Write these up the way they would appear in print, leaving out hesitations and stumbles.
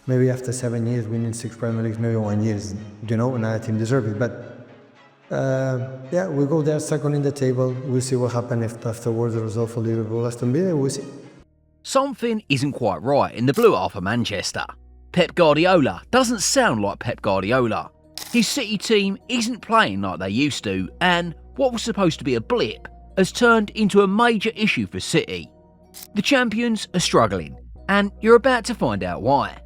Maybe after 7 years winning 6 Premier Leagues, maybe 1 year, another team deserves it. But yeah, we go there second in the table. We'll see what happens if afterwards the result for Liverpool, Aston Villa, we'll see. Something isn't quite right in the blue half of Manchester. Pep Guardiola doesn't sound like Pep Guardiola. His City team isn't playing like they used to, and what was supposed to be a blip has turned into a major issue for City. The champions are struggling, and you're about to find out why.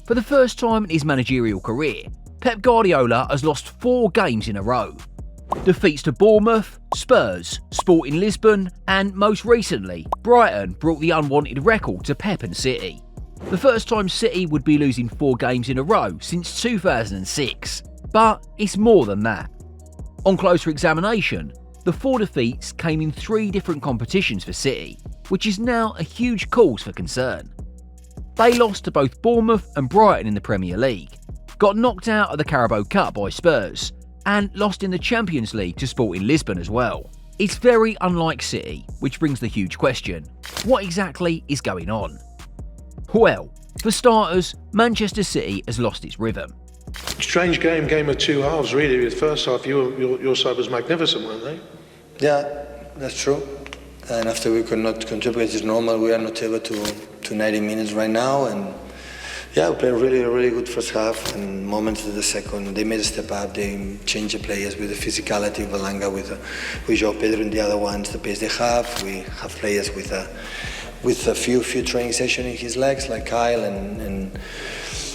For the first time in his managerial career, Pep Guardiola has lost 4 games in a row. Defeats to Bournemouth, Spurs, Sporting Lisbon, and most recently, Brighton brought the unwanted record to Pep and City. The first time City would be losing 4 games in a row since 2006. But it's more than that. On closer examination, the 4 defeats came in 3 different competitions for City, which is now a huge cause for concern. They lost to both Bournemouth and Brighton in the Premier League, got knocked out of the Carabao Cup by Spurs, and lost in the Champions League to Sporting Lisbon as well. It's very unlike City, which brings the huge question: what exactly is going on? Well, for starters, Manchester City has lost its rhythm. Strange game of 2 halves really. The first half your side was magnificent, weren't they? Yeah, that's true. And after we could not contribute, it's normal. We are not able to 90 minutes right now, and yeah, we played a really good first half, and moments of the second, they made a step up. They changed the players with the physicality of Alanga, with João Pedro and the other ones, the pace they have. We have players with a few training sessions in his legs, like Kyle and.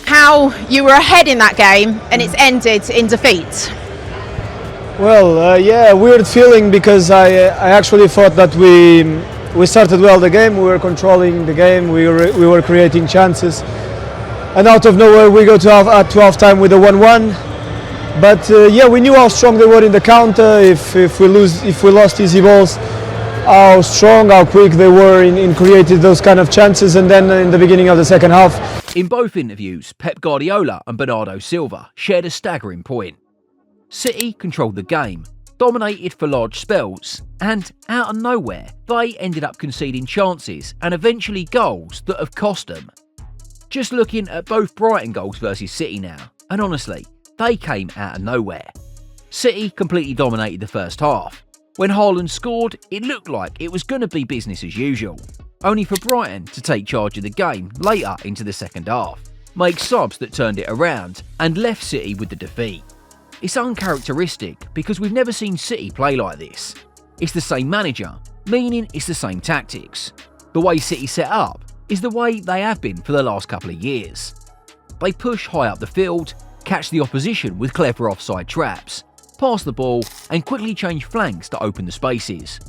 How you were ahead in that game and it's ended in defeat? Well, yeah, weird feeling, because I actually thought that we started well the game. We were controlling the game. We were creating chances. And out of nowhere we go to half time with a 1-1. But yeah, we knew how strong they were in the counter. If we lost easy balls, how strong, how quick they were in creating those kind of chances. And then in the beginning of the second half. In both interviews, Pep Guardiola and Bernardo Silva shared a staggering point. City controlled the game, dominated for large spells, and out of nowhere, they ended up conceding chances and eventually goals that have cost them. Just looking at both Brighton goals versus City now, and honestly, they came out of nowhere. City completely dominated the first half. When Haaland scored, it looked like it was going to be business as usual, only for Brighton to take charge of the game later into the second half, make subs that turned it around, and left City with the defeat. It's uncharacteristic because we've never seen City play like this. It's the same manager, meaning it's the same tactics. The way City set up is the way they have been for the last couple of years. They push high up the field, catch the opposition with clever offside traps, pass the ball and quickly change flanks to open the spaces.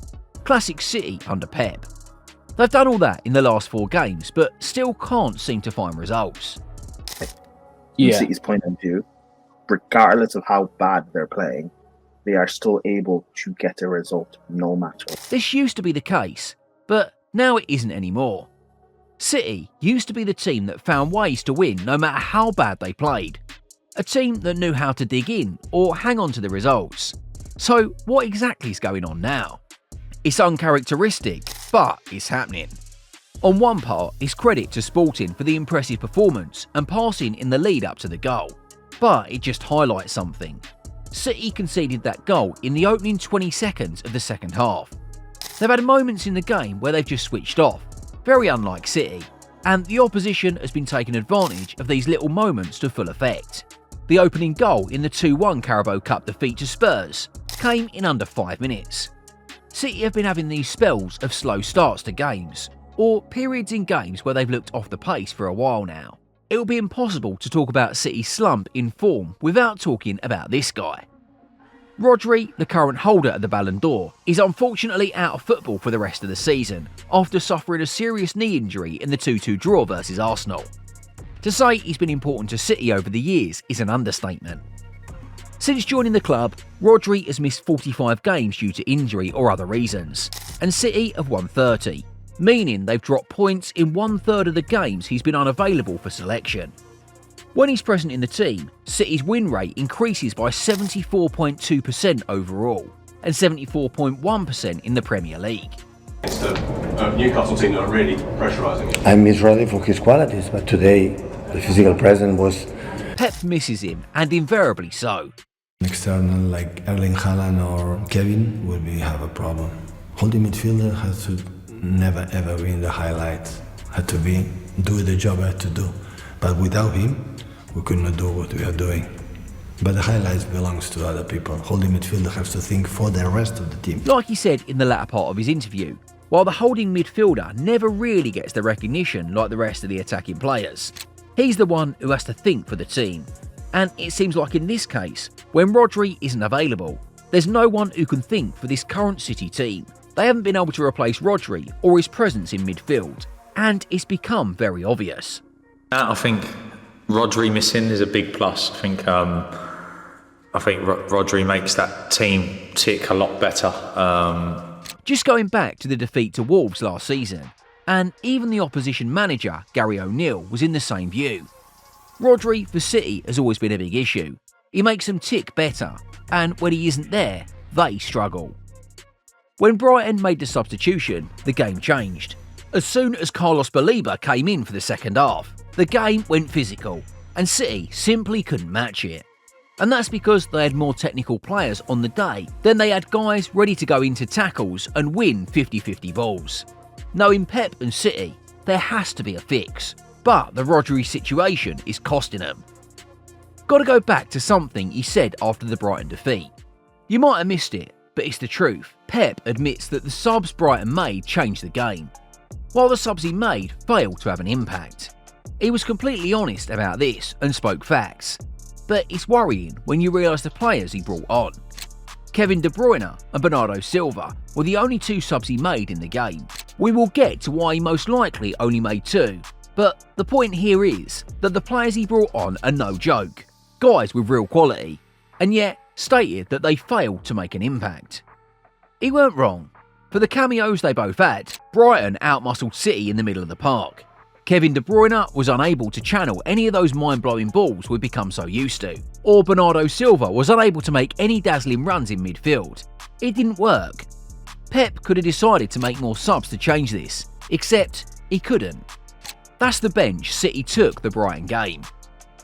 Classic City under Pep. They've done all that in the last 4 games, but still can't seem to find results. From City's point of view, regardless of how bad they're playing, they are still able to get a result no matter what. This used to be the case, but now it isn't anymore. City used to be the team that found ways to win no matter how bad they played. A team that knew how to dig in or hang on to the results. So what exactly is going on now? It's uncharacteristic, but it's happening. On one part, it's credit to Sporting for the impressive performance and passing in the lead up to the goal. But it just highlights something. City conceded that goal in the opening 20 seconds of the second half. They've had moments in the game where they've just switched off, very unlike City, and the opposition has been taking advantage of these little moments to full effect. The opening goal in the 2-1 Carabao Cup defeat to Spurs came in under 5 minutes. City have been having these spells of slow starts to games, or periods in games where they've looked off the pace for a while now. It will be impossible to talk about City's slump in form without talking about this guy. Rodri, the current holder of the Ballon d'Or, is unfortunately out of football for the rest of the season after suffering a serious knee injury in the 2-2 draw versus Arsenal. To say he's been important to City over the years is an understatement. Since joining the club, Rodri has missed 45 games due to injury or other reasons, and City have won 30, meaning they've dropped points in 1/3 of the games he's been unavailable for selection. When he's present in the team, City's win rate increases by 74.2% overall and 74.1% in the Premier League. It's the Newcastle team that are really pressurising it. I miss Rodri for his qualities, but today the physical presence was. Pep misses him, and invariably so. External like Erling Haaland or Kevin will have a problem. Holding midfielder has to never ever be in the highlights. Had to be do the job I had to do. But without him, we could not do what we are doing. But the highlights belongs to other people. Holding midfielder has to think for the rest of the team. Like he said in the latter part of his interview, while the holding midfielder never really gets the recognition like the rest of the attacking players, he's the one who has to think for the team. And it seems like in this case, when Rodri isn't available, there's no one who can think for this current City team. They haven't been able to replace Rodri or his presence in midfield, and it's become very obvious. I think Rodri missing is a big plus. I think Rodri makes that team tick a lot better. Just going back to the defeat to Wolves last season, and even the opposition manager, Gary O'Neill, was in the same view. Rodri for City has always been a big issue. He makes them tick better, and when he isn't there, they struggle. When Brighton made the substitution, the game changed. As soon as Carlos Baleba came in for the second half, the game went physical, and City simply couldn't match it. And that's because they had more technical players on the day than they had guys ready to go into tackles and win 50-50 balls. Knowing Pep and City, there has to be a fix, but the Rodri situation is costing them. Got to go back to something he said after the Brighton defeat. You might have missed it, but it's the truth. Pep admits that the subs Brighton made changed the game, while the subs he made failed to have an impact. He was completely honest about this and spoke facts, but it's worrying when you realise the players he brought on. Kevin De Bruyne and Bernardo Silva were the only two subs he made in the game. We will get to why he most likely only made two, but the point here is that the players he brought on are no joke, guys with real quality, and yet stated that they failed to make an impact. He weren't wrong. For the cameos they both had, Brighton outmuscled City in the middle of the park. Kevin De Bruyne was unable to channel any of those mind-blowing balls we've become so used to, or Bernardo Silva was unable to make any dazzling runs in midfield. It didn't work. Pep could have decided to make more subs to change this, except he couldn't. That's the bench City took the Brighton game.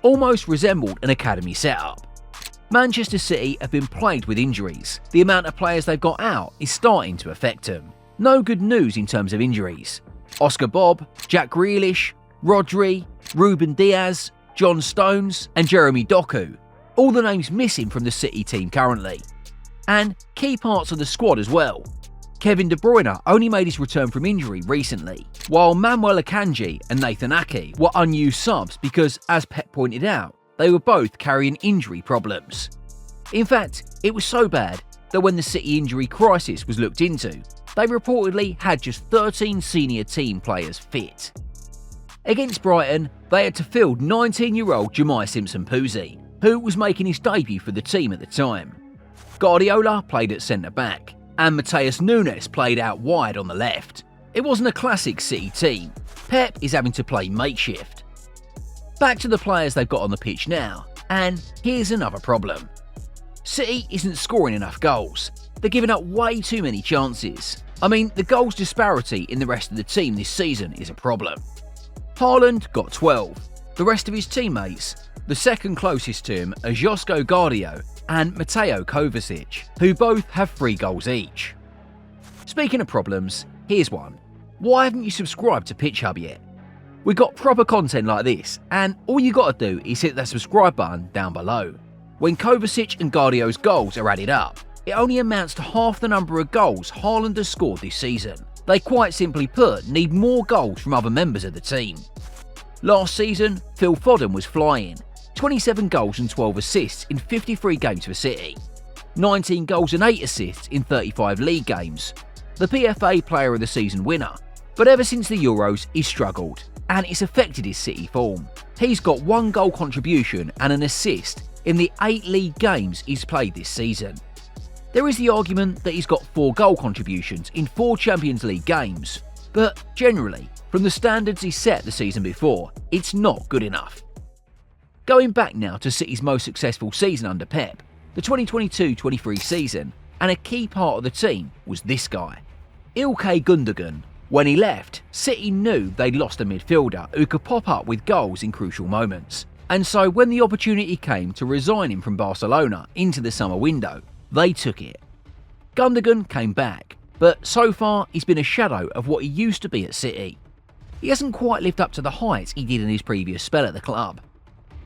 Almost resembled an academy setup. Manchester City have been plagued with injuries. The amount of players they've got out is starting to affect them. No good news in terms of injuries. Oscar Bob, Jack Grealish, Rodri, Ruben Diaz, John Stones and Jeremy Doku. All the names missing from the City team currently. And key parts of the squad as well. Kevin De Bruyne only made his return from injury recently, while Manuel Akanji and Nathan Ake were unused subs because, as Pep pointed out, they were both carrying injury problems. In fact, it was so bad that when the City injury crisis was looked into, they reportedly had just 13 senior team players fit. Against Brighton, they had to field 19-year-old Jemai Simpson-Puzzi, who was making his debut for the team at the time. Guardiola played at centre-back, and Mateus Nunes played out wide on the left. It wasn't a classic City team. Pep is having to play makeshift. Back to the players they've got on the pitch now, and here's another problem. City isn't scoring enough goals. They're giving up way too many chances. I mean, the goals disparity in the rest of the team this season is a problem. Haaland got 12. The rest of his teammates, the second closest to him are Josko Gvardiol and Mateo Kovacic, who both have 3 goals each. Speaking of problems, here's one. Why haven't you subscribed to Pitch Hub yet? We got proper content like this, and all you gotta do is hit that subscribe button down below. When Kovacic and Guardiol's goals are added up, it only amounts to half the number of goals Haaland has scored this season. They quite simply put need more goals from other members of the team. Last season, Phil Foden was flying. 27 goals and 12 assists in 53 games for City. 19 goals and 8 assists in 35 league games. The PFA Player of the Season winner. But ever since the Euros, he's struggled, and it's affected his City form. He's got 1 goal contribution and an assist in the 8 league games he's played this season. There is the argument that he's got 4 goal contributions in 4 Champions League games, but generally, from the standards he set the season before, it's not good enough. Going back now to City's most successful season under Pep, the 2022-23 season, and a key part of the team was this guy. Ilkay Gundogan, When he left, City knew they'd lost a midfielder who could pop up with goals in crucial moments. And so when the opportunity came to resign him from Barcelona into the summer window, they took it. Gundogan came back, but so far he's been a shadow of what he used to be at City. He hasn't quite lived up to the heights he did in his previous spell at the club.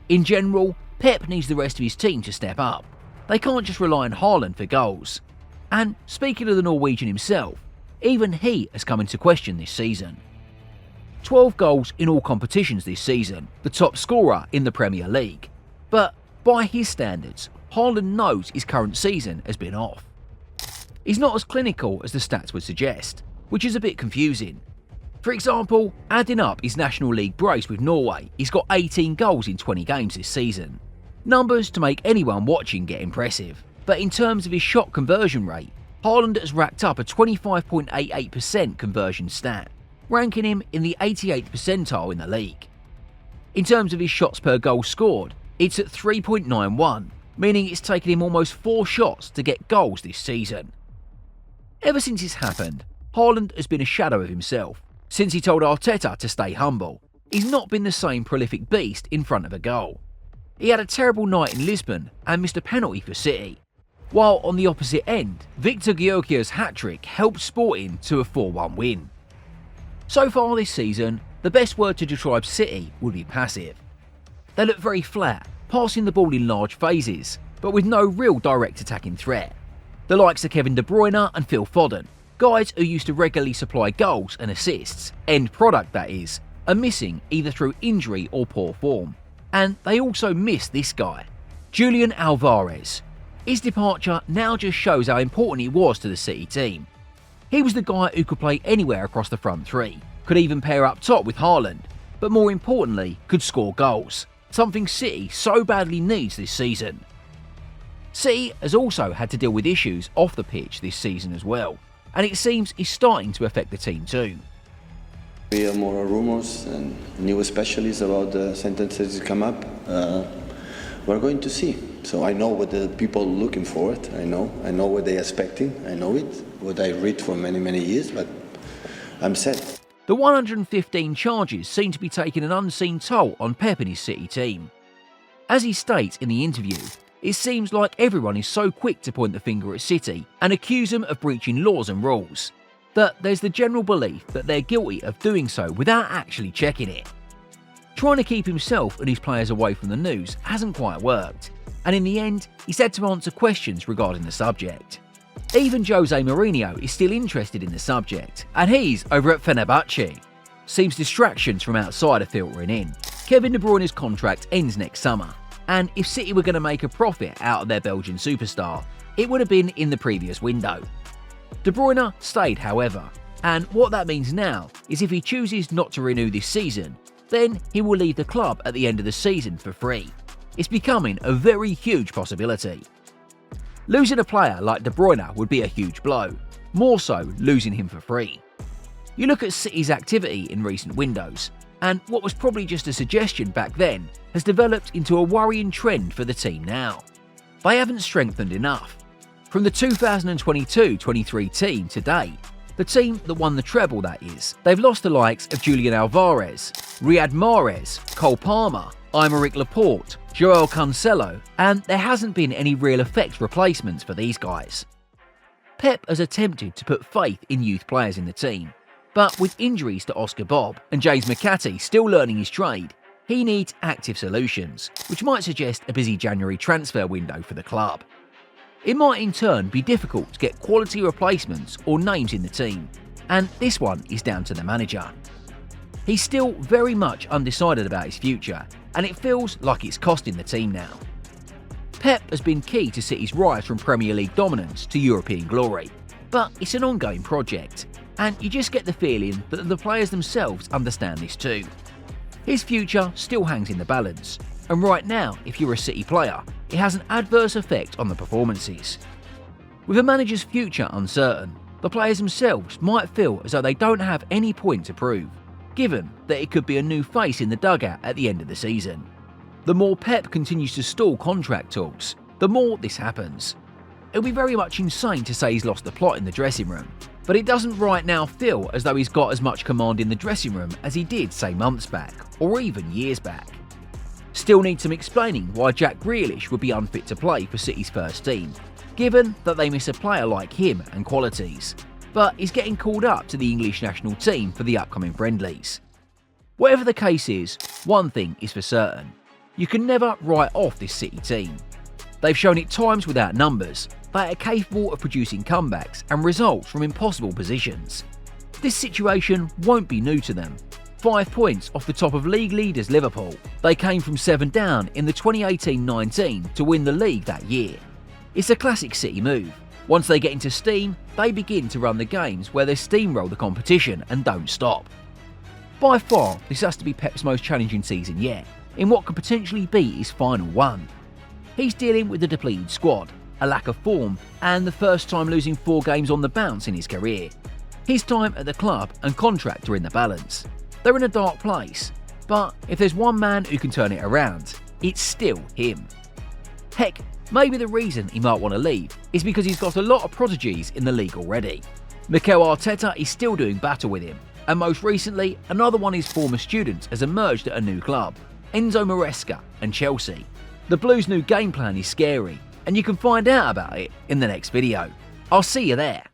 In general, Pep needs the rest of his team to step up. They can't just rely on Haaland for goals. And speaking of the Norwegian himself, even he has come into question this season. 12 goals in all competitions this season, the top scorer in the Premier League. But by his standards, Haaland knows his current season has been off. He's not as clinical as the stats would suggest, which is a bit confusing. For example, adding up his National League brace with Norway, he's got 18 goals in 20 games this season. Numbers to make anyone watching get impressive, but in terms of his shot conversion rate, Haaland has racked up a 25.88% conversion stat, ranking him in the 88th percentile in the league. In terms of his shots per goal scored, it's at 3.91, meaning it's taken him almost 4 shots to get goals this season. Ever since it's happened, Haaland has been a shadow of himself. Since he told Arteta to stay humble, he's not been the same prolific beast in front of a goal. He had a terrible night in Lisbon and missed a penalty for City, while on the opposite end, Victor Gyökeres's hat-trick helped Sporting to a 4-1 win. So far this season, the best word to describe City would be passive. They look very flat, passing the ball in large phases, but with no real direct attacking threat. The likes of Kevin De Bruyne and Phil Foden, guys who used to regularly supply goals and assists, end product that is, are missing either through injury or poor form. And they also miss this guy, Julian Alvarez. His departure now just shows how important he was to the City team. He was the guy who could play anywhere across the front three, could even pair up top with Haaland, but more importantly, could score goals, something City so badly needs this season. City has also had to deal with issues off the pitch this season as well, and it seems it's starting to affect the team too. We have more rumors and new specialists about the sentences that come up. We're going to see. So I know what the people are looking for. I know what they're expecting. I know it, what I read for many years, but I'm set. The 115 charges seem to be taking an unseen toll on Pep and his City team. As he states in the interview, it seems like everyone is so quick to point the finger at City and accuse them of breaching laws and rules, that there's the general belief that they're guilty of doing so without actually checking it. Trying to keep himself and his players away from the news hasn't quite worked, and in the end, he's had to answer questions regarding the subject. Even Jose Mourinho is still interested in the subject, and he's over at Fenerbahce. Seems distractions from outside are filtering in. Kevin De Bruyne's contract ends next summer, and if City were going to make a profit out of their Belgian superstar, it would have been in the previous window. De Bruyne stayed, however, and what that means now is if he chooses not to renew this season, then he will leave the club at the end of the season for free. It's becoming a very huge possibility. Losing a player like De Bruyne would be a huge blow, more so losing him for free. You look at City's activity in recent windows, and what was probably just a suggestion back then has developed into a worrying trend for the team now. They haven't strengthened enough. From the 2022-23 team to date, the team that won the treble that is, they've lost the likes of Julian Alvarez, Riyad Mahrez, Cole Palmer, Aymeric Laporte, Joao Cancelo, and there hasn't been any real effect replacements for these guys. Pep has attempted to put faith in youth players in the team, but with injuries to Oscar Bob and James McCarthy still learning his trade, he needs active solutions, which might suggest a busy January transfer window for the club. It might in turn be difficult to get quality replacements or names in the team, and this one is down to the manager. He's still very much undecided about his future, and it feels like it's costing the team now. Pep has been key to City's rise from Premier League dominance to European glory, but it's an ongoing project, and you just get the feeling that the players themselves understand this too. His future still hangs in the balance, and right now, if you're a City player, it has an adverse effect on the performances. With a manager's future uncertain, the players themselves might feel as though they don't have any point to prove, given that it could be a new face in the dugout at the end of the season. The more Pep continues to stall contract talks, the more this happens. It'll be very much insane to say he's lost the plot in the dressing room, but it doesn't right now feel as though he's got as much command in the dressing room as he did, say, months back, or even years back. Still needs some explaining why Jack Grealish would be unfit to play for City's first team, given that they miss a player like him and qualities, but he's getting called up to the English national team for the upcoming friendlies. Whatever the case is, one thing is for certain: you can never write off this City team. They've shown it times without numbers they are capable of producing comebacks and results from impossible positions. This situation won't be new to them. 5 points off the top of league leaders Liverpool. They came from 7 down in the 2018-19 to win the league that year. It's a classic City move. Once they get into steam, they begin to run the games where they steamroll the competition and don't stop. By far, this has to be Pep's most challenging season yet, in what could potentially be his final one. He's dealing with a depleted squad, a lack of form, and the first time losing 4 games on the bounce in his career. His time at the club and contract are in the balance. They're in a dark place, but if there's one man who can turn it around, it's still him. Heck, maybe the reason he might want to leave is because he's got a lot of prodigies in the league already. Mikel Arteta is still doing battle with him, and most recently, another one of his former students has emerged at a new club, Enzo Maresca and Chelsea. The Blues' new game plan is scary, and you can find out about it in the next video. I'll see you there.